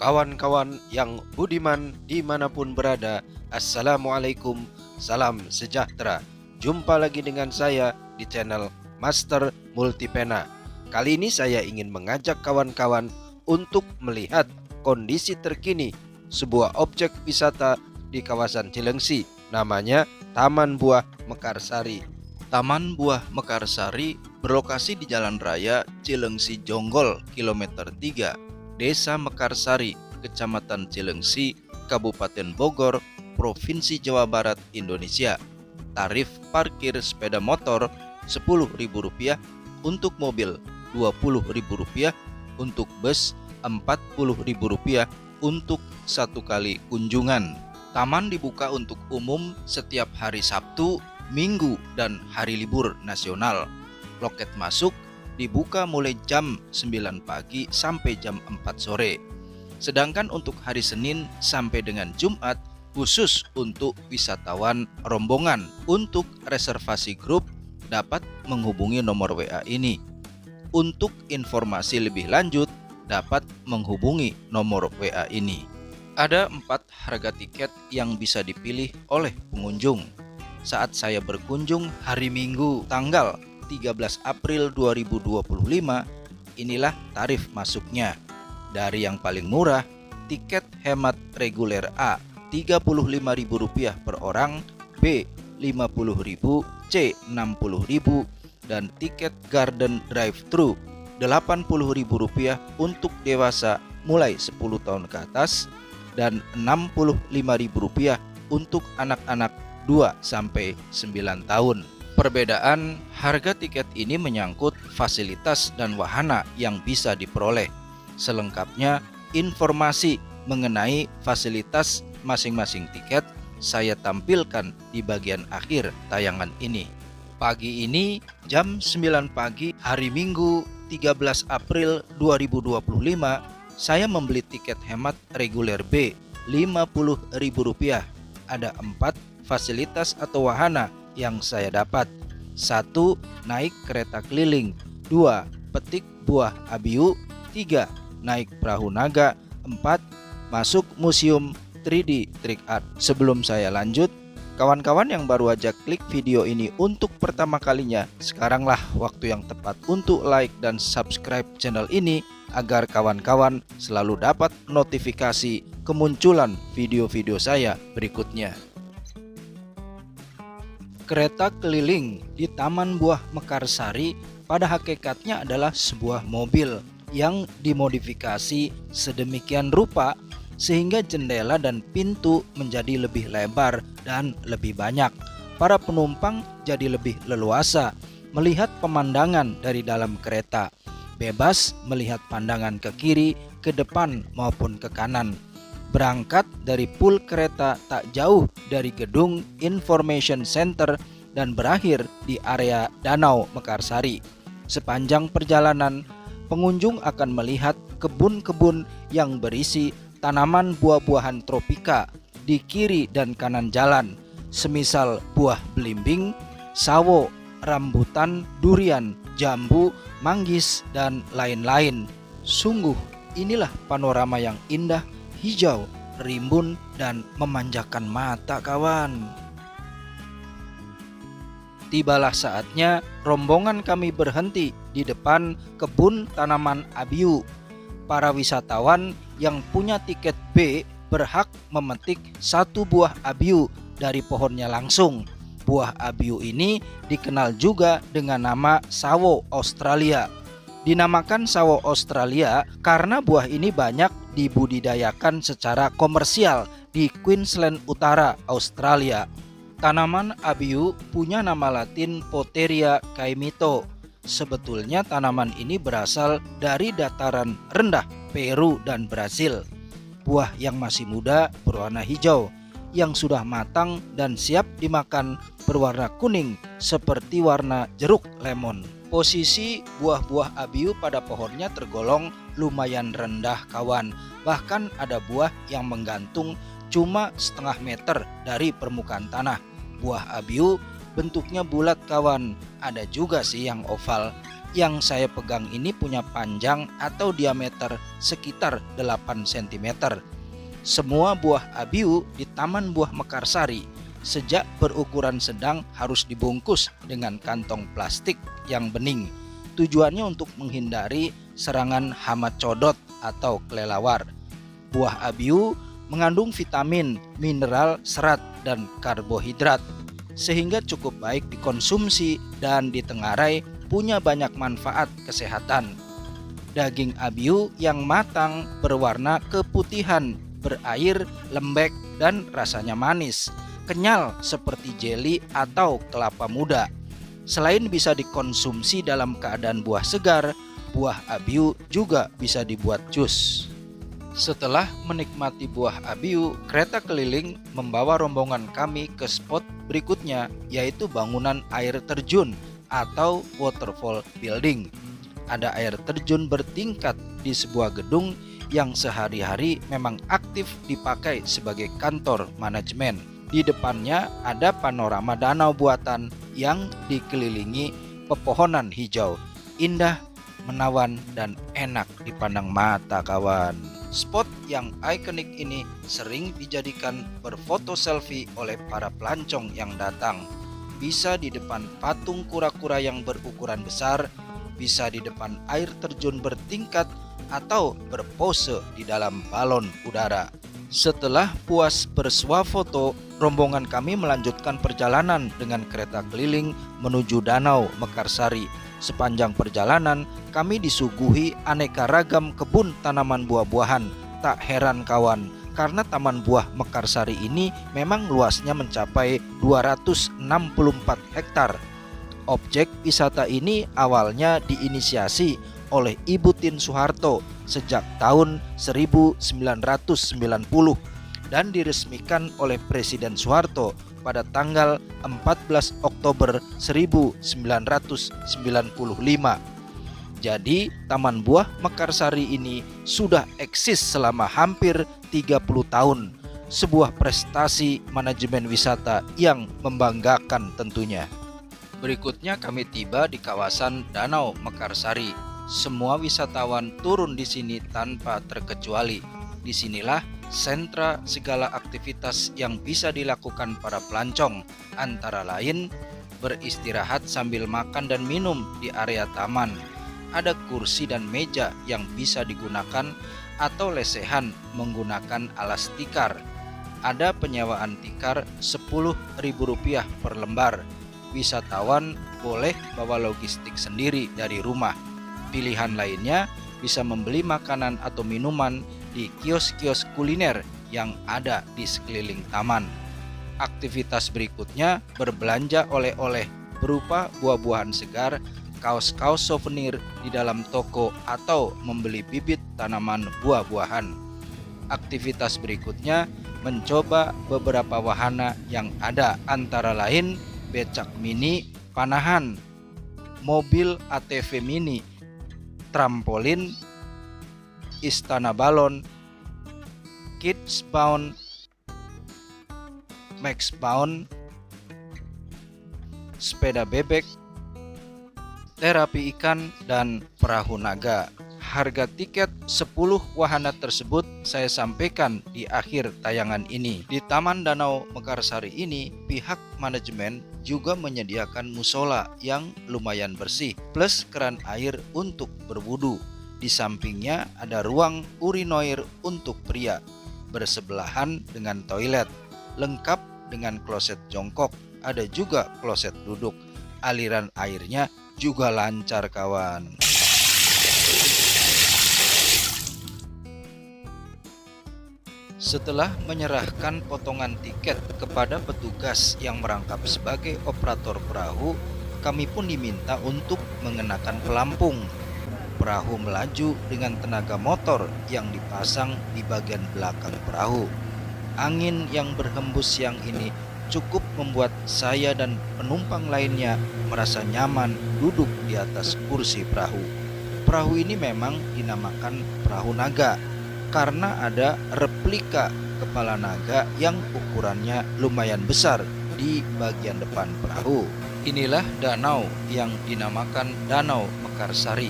Kawan-kawan yang budiman dimanapun berada, Assalamualaikum, salam sejahtera. Jumpa lagi dengan saya di channel Master Multipena. Kali ini saya ingin mengajak kawan-kawan untuk melihat kondisi terkini sebuah objek wisata di kawasan Cilengsi, namanya Taman Buah Mekarsari. Taman Buah Mekarsari berlokasi di Jalan Raya Cilengsi Jonggol, kilometer 3, Desa Mekarsari, Kecamatan Cilengsi, Kabupaten Bogor, Provinsi Jawa Barat, Indonesia. Tarif parkir sepeda motor Rp10.000, untuk mobil Rp20.000, untuk bus Rp40.000 untuk satu kali kunjungan. Taman dibuka untuk umum setiap hari Sabtu, Minggu, dan hari libur nasional. Loket masuk dibuka mulai jam 9 pagi sampai jam 4 sore. Sedangkan untuk hari Senin sampai dengan Jumat khusus untuk wisatawan rombongan. Untuk reservasi grup dapat menghubungi nomor WA ini. Untuk informasi lebih lanjut dapat menghubungi nomor WA ini. Ada 4 harga tiket yang bisa dipilih oleh pengunjung. Saat saya berkunjung hari Minggu tanggal 13 April 2025, inilah tarif masuknya. Dari yang paling murah, tiket hemat reguler A Rp35.000 per orang, B Rp50.000, C Rp60.000, dan tiket garden drive-thru Rp80.000 untuk dewasa mulai 10 tahun ke atas dan Rp65.000 untuk anak-anak 2-9 tahun. Perbedaan harga tiket ini menyangkut fasilitas dan wahana yang bisa diperoleh. Selengkapnya, informasi mengenai fasilitas masing-masing tiket saya tampilkan di bagian akhir tayangan ini. Pagi ini jam 9 pagi hari Minggu 13 April 2025, saya membeli tiket hemat reguler B Rp50.000. Ada 4 fasilitas atau wahana yang saya dapat. 1. Naik kereta keliling. 2. Petik buah abiu. 3. Naik perahu naga. 4. Masuk museum 3D Trick Art. Sebelum saya lanjut, kawan-kawan yang baru aja klik video ini untuk pertama kalinya, sekaranglah waktu yang tepat untuk like dan subscribe channel ini agar kawan-kawan selalu dapat notifikasi kemunculan video-video saya berikutnya. Kereta keliling di Taman Buah Mekarsari pada hakikatnya adalah sebuah mobil yang dimodifikasi sedemikian rupa sehingga jendela dan pintu menjadi lebih lebar dan lebih banyak. Para penumpang jadi lebih leluasa melihat pemandangan dari dalam kereta, bebas melihat pandangan ke kiri, ke depan maupun ke kanan. Berangkat dari pool kereta tak jauh dari gedung Information Center dan berakhir di area Danau Mekarsari. Sepanjang perjalanan, pengunjung akan melihat kebun-kebun yang berisi tanaman buah-buahan tropika di kiri dan kanan jalan, semisal buah belimbing, sawo, rambutan, durian, jambu, manggis, dan lain-lain. Sungguh, inilah panorama yang indah, hijau, rimbun, dan memanjakan mata, kawan. Tibalah saatnya rombongan kami berhenti di depan kebun tanaman abiu. Para wisatawan yang punya tiket B berhak memetik 1 buah abiu dari pohonnya langsung. Buah abiu ini dikenal juga dengan nama sawo Australia. Dinamakan sawo Australia karena buah ini banyak dibudidayakan secara komersial di Queensland Utara, Australia. Tanaman abiu punya nama latin Poteria caimito. Sebetulnya tanaman ini berasal dari dataran rendah Peru dan Brasil. Buah yang masih muda berwarna hijau, yang sudah matang dan siap dimakan berwarna kuning seperti warna jeruk lemon. Posisi buah-buah abiu pada pohonnya tergolong lumayan rendah, kawan. Bahkan ada buah yang menggantung cuma setengah meter dari permukaan tanah. Buah abiu bentuknya bulat, kawan. Ada juga sih yang oval. yang saya pegang ini punya panjang atau diameter sekitar 8 cm. Semua buah abiu di Taman Buah Mekarsari sejak berukuran sedang harus dibungkus dengan kantong plastik yang bening. Tujuannya untuk menghindari serangan hama codot atau kelelawar. Buah abiu mengandung vitamin, mineral, serat, dan karbohidrat, sehingga cukup baik dikonsumsi dan ditengarai, punya banyak manfaat kesehatan. Daging abiu yang matang berwarna keputihan, berair, lembek, dan rasanya manis, kenyal seperti jeli atau kelapa muda. Selain bisa dikonsumsi dalam keadaan buah segar, buah abiu juga bisa dibuat jus. Setelah menikmati buah abiu, kereta keliling membawa rombongan kami ke spot berikutnya, yaitu bangunan air terjun atau waterfall building. Ada air terjun bertingkat di sebuah gedung yang sehari-hari memang aktif dipakai sebagai kantor manajemen. Di depannya ada panorama danau buatan yang dikelilingi pepohonan hijau, indah, menawan, dan enak dipandang mata kawan. Spot yang ikonik ini sering dijadikan berfoto selfie oleh para pelancong yang datang. Bisa di depan patung kura-kura yang berukuran besar, bisa di depan air terjun bertingkat, atau berpose di dalam balon udara. Setelah puas bersuah foto, rombongan kami melanjutkan perjalanan dengan kereta keliling menuju Danau Mekarsari. Sepanjang perjalanan, kami disuguhi aneka ragam kebun tanaman buah-buahan. Tak heran kawan, karena Taman Buah Mekarsari ini memang luasnya mencapai 264 hektar. Objek wisata ini awalnya diinisiasi oleh Ibu Tien Soeharto sejak tahun 1990 dan diresmikan oleh Presiden Soeharto pada tanggal 14 Oktober 1995. Jadi, Taman Buah Mekarsari ini sudah eksis selama hampir 30 tahun. Sebuah prestasi manajemen wisata yang membanggakan tentunya. Berikutnya kami tiba di kawasan Danau Mekarsari. Semua wisatawan turun di sini tanpa terkecuali. Disinilah sentra segala aktivitas yang bisa dilakukan para pelancong, antara lain beristirahat sambil makan dan minum di area taman. Ada kursi dan meja yang bisa digunakan atau lesehan menggunakan alas tikar. Ada penyewaan tikar Rp10.000 per lembar. Wisatawan boleh bawa logistik sendiri dari rumah. Pilihan lainnya bisa membeli makanan atau minuman di kios-kios kuliner yang ada di sekeliling taman. Aktivitas berikutnya berbelanja oleh-oleh berupa buah-buahan segar, kaos-kaos souvenir di dalam toko, atau membeli bibit tanaman buah-buahan. Aktivitas berikutnya mencoba beberapa wahana yang ada, antara lain becak mini, panahan, mobil ATV mini, trampolin, istana balon, kids bound, max bound, sepeda bebek, terapi ikan, dan perahu naga. Harga tiket 10 wahana tersebut saya sampaikan di akhir tayangan ini. Di Taman Danau Mekarsari ini, pihak manajemen juga menyediakan musola yang lumayan bersih, plus keran air untuk berwudu. Di sampingnya ada ruang urinoir untuk pria, bersebelahan dengan toilet, lengkap dengan kloset jongkok, ada juga kloset duduk. Aliran airnya juga lancar kawan. Setelah menyerahkan potongan tiket kepada petugas yang merangkap sebagai operator perahu, kami pun diminta untuk mengenakan pelampung. Perahu melaju dengan tenaga motor yang dipasang di bagian belakang perahu. Angin yang berhembus siang ini cukup membuat saya dan penumpang lainnya merasa nyaman duduk di atas kursi perahu. Perahu ini memang dinamakan perahu naga karena ada replika kepala naga yang ukurannya lumayan besar di bagian depan perahu. Inilah danau yang dinamakan Danau Mekarsari.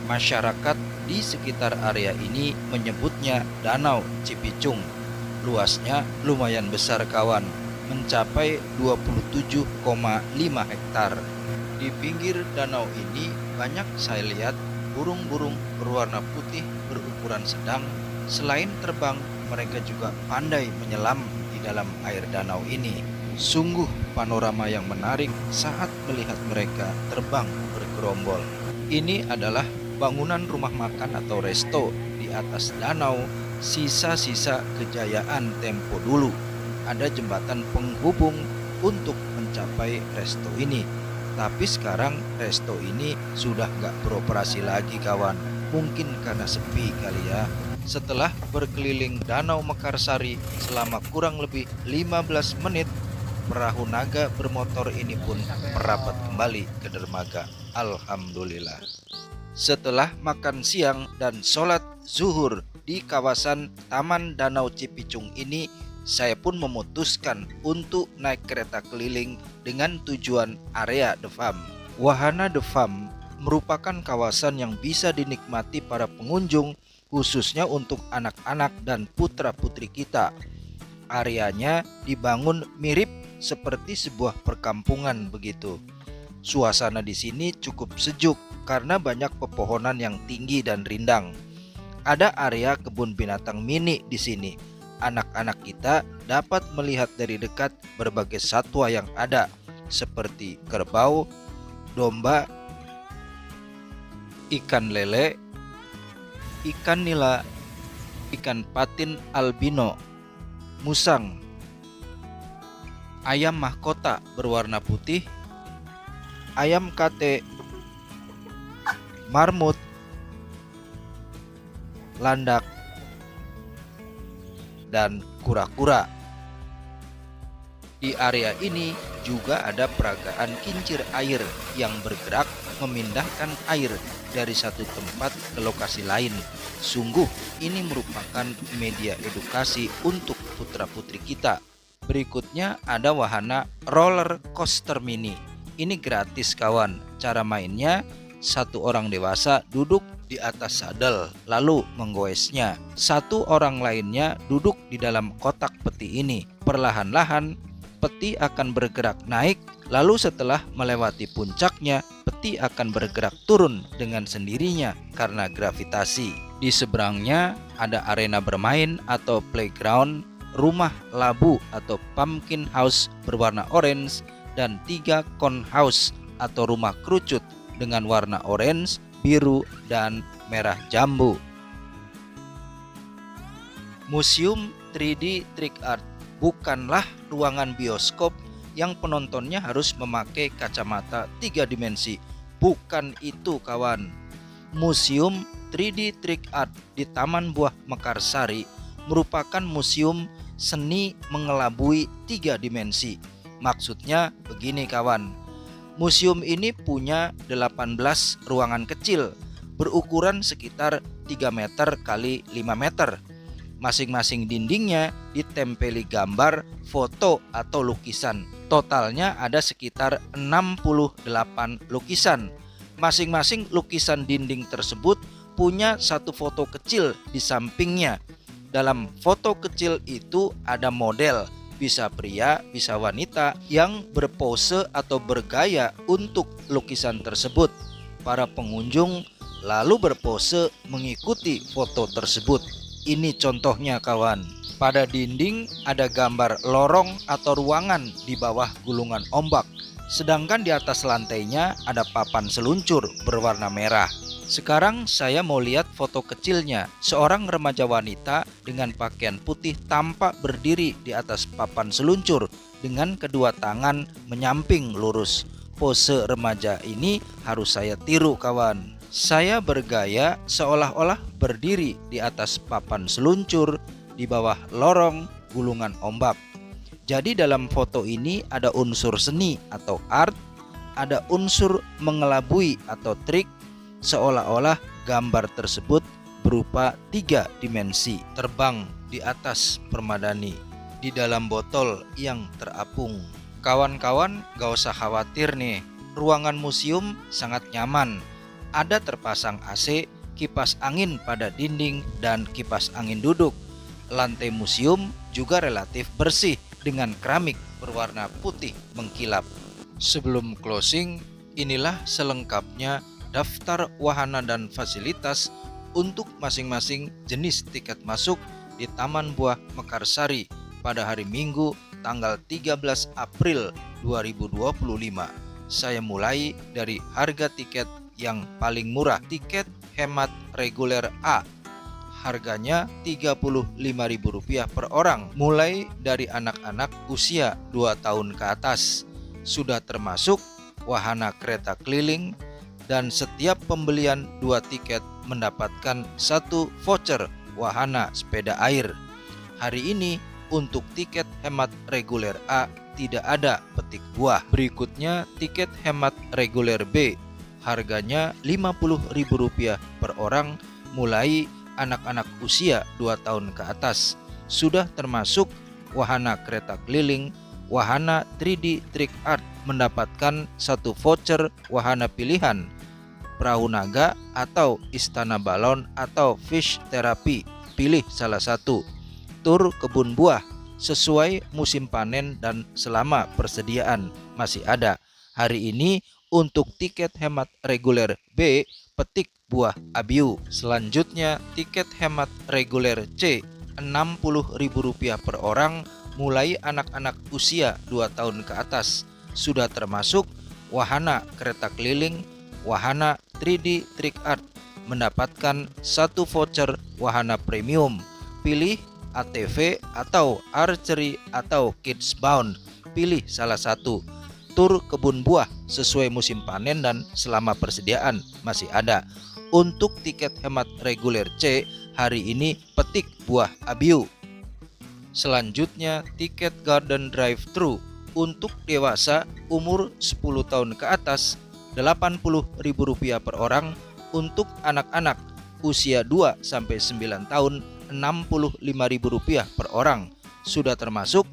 Masyarakat di sekitar area ini menyebutnya Danau Cipicung. Luasnya lumayan besar kawan, mencapai 27,5 hektar. Di pinggir danau ini banyak saya lihat burung-burung berwarna putih berukuran sedang. Selain terbang, mereka juga pandai menyelam di dalam air danau ini. Sungguh panorama yang menarik saat melihat mereka terbang bergerombol. Ini adalah bangunan rumah makan atau resto di atas danau, sisa-sisa kejayaan tempo dulu. Ada jembatan penghubung untuk mencapai resto ini. Tapi sekarang resto ini sudah gak beroperasi lagi kawan. Mungkin karena sepi kali ya. Setelah berkeliling Danau Mekarsari selama kurang lebih 15 menit, perahu naga bermotor ini pun merapat kembali ke dermaga. Alhamdulillah. Setelah makan siang dan sholat zuhur di kawasan Taman Danau Cipicung ini, saya pun memutuskan untuk naik kereta keliling dengan tujuan area The Farm. Wahana The Farm merupakan kawasan yang bisa dinikmati para pengunjung, khususnya untuk anak-anak dan putra-putri kita. Areanya dibangun mirip seperti sebuah perkampungan begitu. Suasana di sini cukup sejuk karena banyak pepohonan yang tinggi dan rindang. Ada area kebun binatang mini di sini. Anak-anak kita dapat melihat dari dekat berbagai satwa yang ada, seperti kerbau, domba, ikan lele, ikan nila, ikan patin albino, musang, ayam mahkota berwarna putih, ayam kate, marmut, landak, dan kura-kura. Di area ini juga ada peragaan kincir air yang bergerak memindahkan air dari satu tempat ke lokasi lain. Sungguh ini merupakan media edukasi untuk putra-putri kita. Berikutnya ada wahana roller coaster mini. Ini gratis kawan. Cara mainnya, satu orang dewasa duduk di atas sadel lalu menggoesnya. Satu orang lainnya duduk di dalam kotak peti ini. Perlahan-lahan peti akan bergerak naik, lalu setelah melewati puncaknya, peti akan bergerak turun dengan sendirinya karena gravitasi. Di seberangnya ada arena bermain atau playground, rumah labu atau pumpkin house berwarna orange, dan 3 cone house atau rumah kerucut dengan warna orange, biru, dan merah jambu. Museum 3D Trick Art bukanlah ruangan bioskop yang penontonnya harus memakai kacamata 3 dimensi. Bukan itu kawan. Museum 3D Trick Art di Taman Buah Mekarsari merupakan museum seni mengelabui 3 dimensi. Maksudnya begini kawan. Museum ini punya 18 ruangan kecil berukuran sekitar 3 meter kali 5 meter. Masing-masing dindingnya ditempeli gambar, foto atau lukisan. Totalnya ada sekitar 68 lukisan. Masing-masing lukisan dinding tersebut punya satu foto kecil di sampingnya. Dalam foto kecil itu ada model, bisa pria, bisa wanita, yang berpose atau bergaya untuk lukisan tersebut. Para pengunjung lalu berpose mengikuti foto tersebut. Ini contohnya kawan. Pada dinding ada gambar lorong atau ruangan di bawah gulungan ombak. Sedangkan di atas lantainya ada papan seluncur berwarna merah. Sekarang saya mau lihat foto kecilnya. Seorang remaja wanita dengan pakaian putih tampak berdiri di atas papan seluncur dengan kedua tangan menyamping lurus. Pose remaja ini harus saya tiru kawan. Saya bergaya seolah-olah berdiri di atas papan seluncur di bawah lorong gulungan ombak. Jadi dalam foto ini ada unsur seni atau art, ada unsur mengelabui atau trik, seolah-olah gambar tersebut berupa 3 dimensi, terbang di atas permadani, di dalam botol yang terapung. Kawan-kawan gak usah khawatir nih, ruangan museum sangat nyaman. Ada terpasang AC, kipas angin pada dinding, dan kipas angin duduk. Lantai museum juga relatif bersih dengan keramik berwarna putih mengkilap. Sebelum closing, inilah selengkapnya daftar wahana dan fasilitas untuk masing-masing jenis tiket masuk di Taman Buah Mekarsari pada hari Minggu tanggal 13 April 2025. Saya mulai dari harga tiket yang paling murah. Tiket hemat reguler A harganya Rp35.000 per orang, mulai dari anak-anak usia 2 tahun ke atas. Sudah termasuk wahana kereta keliling, dan setiap pembelian 2 tiket mendapatkan 1 voucher wahana sepeda air. Hari ini untuk tiket hemat reguler A tidak ada petik buah. Berikutnya tiket hemat reguler B, harganya Rp50.000 per orang, mulai anak-anak usia 2 tahun ke atas. Sudah termasuk wahana kereta keliling, wahana 3D Trick Art, mendapatkan 1 voucher wahana pilihan, perahu naga atau istana balon atau fish therapy, pilih salah satu. Tur kebun buah sesuai musim panen dan selama persediaan masih ada. Hari ini untuk tiket hemat reguler B, petik buah abiu. Selanjutnya tiket hemat reguler C, Rp60.000 per orang, mulai anak-anak usia 2 tahun ke atas. Sudah termasuk wahana kereta keliling, wahana 3D Trick Art, mendapatkan 1 voucher wahana premium, pilih ATV atau archery atau kids bound, pilih salah satu. Tur kebun buah sesuai musim panen dan selama persediaan masih ada. Untuk tiket hemat reguler C, hari ini petik buah abiu. Selanjutnya tiket garden drive-thru untuk dewasa umur 10 tahun ke atas Rp80.000 per orang, untuk anak-anak usia 2 sampai 9 tahun Rp65.000 per orang. Sudah termasuk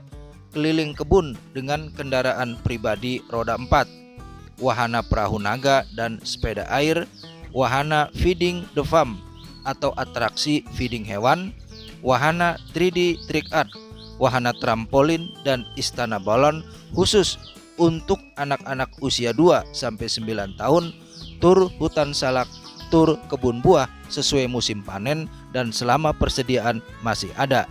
keliling kebun dengan kendaraan pribadi roda 4, wahana perahu naga dan sepeda air, wahana feeding the farm atau atraksi feeding hewan, wahana 3D Trick Art, wahana trampolin dan istana balon khusus untuk anak-anak usia 2 sampai 9 tahun, tur hutan salak, tur kebun buah sesuai musim panen dan selama persediaan masih ada.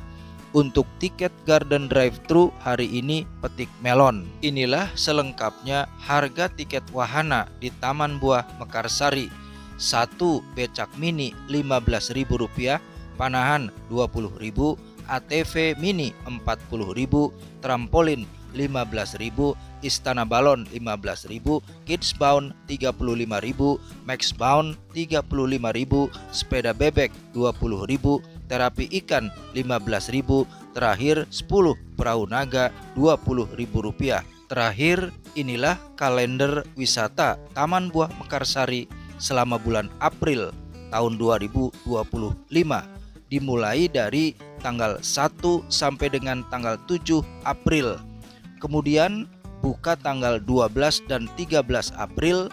Untuk tiket garden drive-thru hari ini petik melon. Inilah selengkapnya harga tiket wahana di Taman Buah Mekarsari. 1 becak mini Rp15.000, panahan Rp20.000, ATV mini Rp40.000, trampolin Rp15.000, istana balon Rp15.000, kids bound Rp35.000, max bound Rp35.000, sepeda bebek Rp20.000, terapi ikan Rp15.000, terakhir 10 perahu naga Rp20.000. Terakhir, inilah kalender wisata Taman Buah Mekarsari selama bulan April tahun 2025, dimulai dari tanggal 1 sampai dengan tanggal 7 April. Kemudian buka tanggal 12 dan 13 April.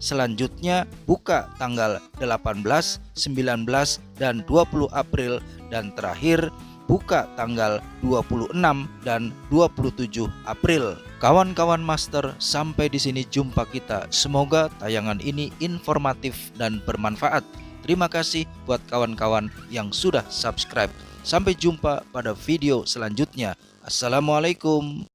Selanjutnya buka tanggal 18, 19, dan 20 April. Dan terakhir buka tanggal 26 dan 27 April. Kawan-kawan master, sampai di sini jumpa kita. Semoga tayangan ini informatif dan bermanfaat. Terima kasih buat kawan-kawan yang sudah subscribe. Sampai jumpa pada video selanjutnya. Assalamualaikum.